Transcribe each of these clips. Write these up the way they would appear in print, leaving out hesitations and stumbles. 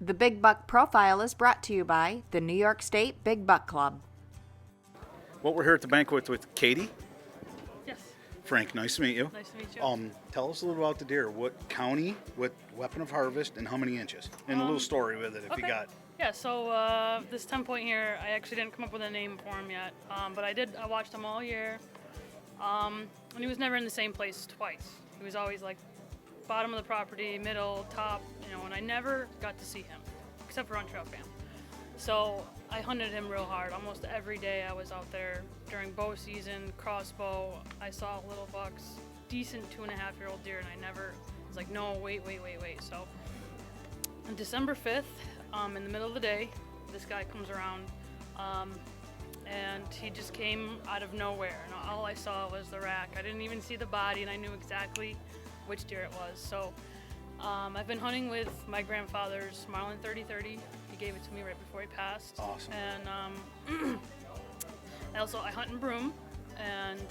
The Big Buck Profile is brought to you by the New York State Big Buck Club. Well, we're here at the banquet with Katie. Yes. Frank, nice to meet you. Nice to meet you. Tell us a little about the deer. What county, what weapon of harvest, and how many inches? And a little story with it if you got. Yeah, so this 10-point here, I actually didn't come up with a name for him yet, but I watched him all year, and he was never in the same place twice. He was always like bottom of the property, middle, top, and I never got to see him, except for on trail cam. So I hunted him real hard. Almost every day I was out there during bow season, crossbow. I saw little bucks, decent 2.5-year-old deer, and I never was like, no, wait. So on December 5th, in the middle of the day, this guy comes around, and he just came out of nowhere, and all I saw was the rack. I didn't even see the body, and I knew exactly which deer it was. So I've been hunting with my grandfather's Marlin 30-30. He gave it to me right before he passed. Awesome. And I hunt in Broome, and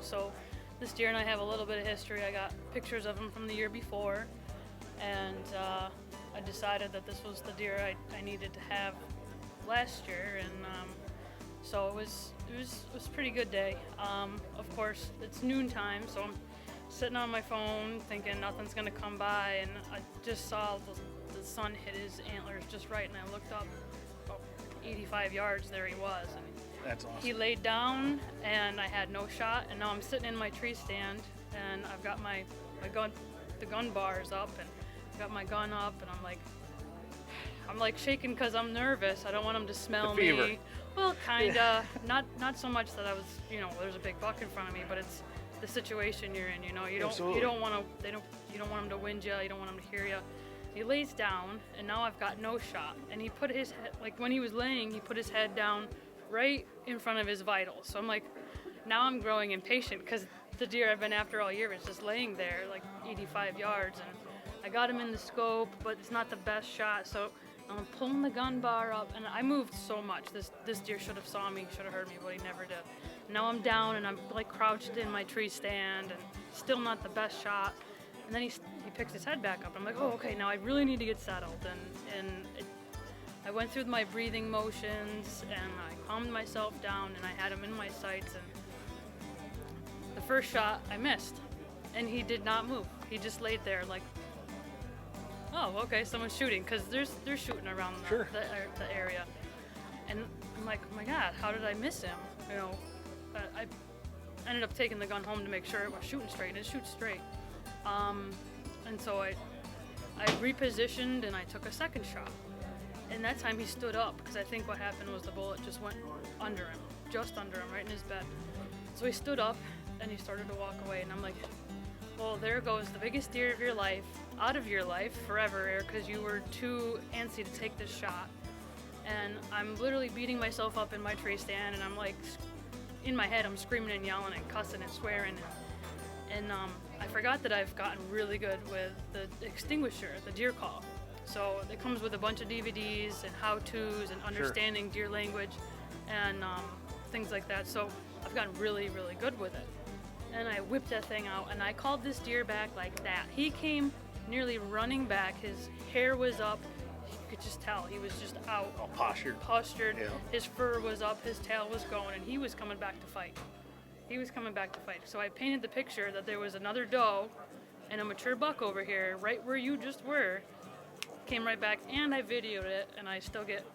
so this deer and I have a little bit of history. I got pictures of him from the year before, and I decided that this was the deer I needed to have last year, and so it was a pretty good day. Of course, it's noontime, so I'm sitting on my phone thinking nothing's gonna come by, and I just saw the sun hit his antlers just right, and I looked up, about 85 yards, there he was. And That's awesome. he laid down, and I had no shot, and now I'm sitting in my tree stand, and I've got my gun, the gun bars up, and I've got my gun up, and I'm like shaking because I'm nervous. I don't want him to smell The fever. me. Well, kinda. Not so much that I was, there's a big buck in front of me, but it's the situation you're in. Absolutely. You don't want him to wind you. You don't want him to hear you. He lays down, and now I've got no shot. And he put his head, like when he was laying, he put his head down right in front of his vitals. So I'm like, now I'm growing impatient because the deer I've been after all year is just laying there like 85 yards, and I got him in the scope, but it's not the best shot. So I'm pulling the gun bar up, and I moved so much. This deer should have saw me, should have heard me, but he never did. Now I'm down, and I'm like crouched in my tree stand, and still not the best shot. And then he picks his head back up. I'm like, oh, okay, now I really need to get settled. I went through my breathing motions, and I calmed myself down, and I had him in my sights. And the first shot I missed, and he did not move. He just laid there like, oh, okay, someone's shooting, because they're shooting around the area. And I'm like, oh my God, how did I miss him? I ended up taking the gun home to make sure it was shooting straight, and it shoots straight. And so I repositioned, and I took a second shot. And that time he stood up, because I think what happened was the bullet just went under him, just under him, right in his bed. So he stood up, and he started to walk away, and I'm like, well, there goes the biggest deer of your life, out of your life forever, because you were too antsy to take this shot. And I'm literally beating myself up in my tree stand, and I'm like, in my head, I'm screaming and yelling and cussing and swearing. And I forgot that I've gotten really good with the extinguisher, the deer call. So it comes with a bunch of DVDs and how-tos and understanding deer language and things like that. So I've gotten really, really good with it. And I whipped that thing out, and I called this deer back like that. He came nearly running back. His hair was up. You could just tell he was just out. All postured. Yeah. His fur was up. His tail was going, and he was coming back to fight. So I painted the picture that there was another doe and a mature buck over here, right where you just were. Came right back, and I videoed it, and I still get,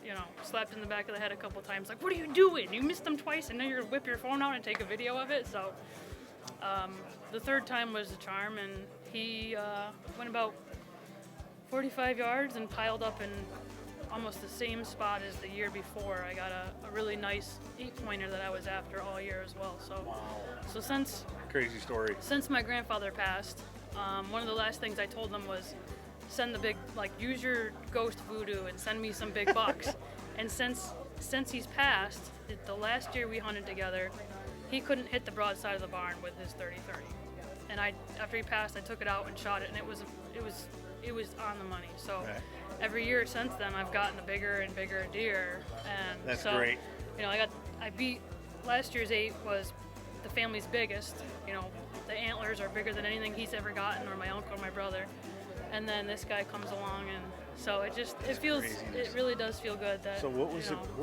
slapped in the back of the head a couple times. Like, what are you doing? You missed them twice, and now you're gonna whip your phone out and take a video of it. So the third time was the charm, and he went about 45 yards and piled up in almost the same spot as the year before. I got a really nice 8-pointer that I was after all year as well. So, Wow. So since Crazy story. Since my grandfather passed, one of the last things I told him was send the big, use your ghost voodoo and send me some big bucks. And since he's passed, the last year we hunted together, he couldn't hit the broadside of the barn with his 30-30. And after he passed, I took it out and shot it, and it was on the money. So every year since then, I've gotten a bigger and bigger deer. And That's so, great. I beat last year's 8 was the family's biggest. The antlers are bigger than anything he's ever gotten, or my uncle or my brother. and then this guy comes along, and so it really does feel good that. So what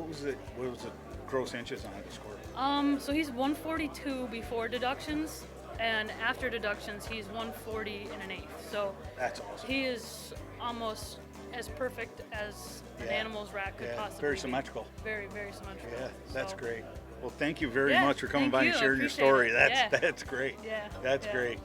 was the gross inches on the score? So he's 142 before deductions, and after deductions he's 140 and an eighth. So that's awesome. he is almost as perfect as an animal's rack could possibly very be. symmetrical. Very, very symmetrical. Yeah, that's So, great. Well, thank you very much for coming thank by you. and I sharing your appreciate story. it. That's great. Yeah. That's Yeah. great.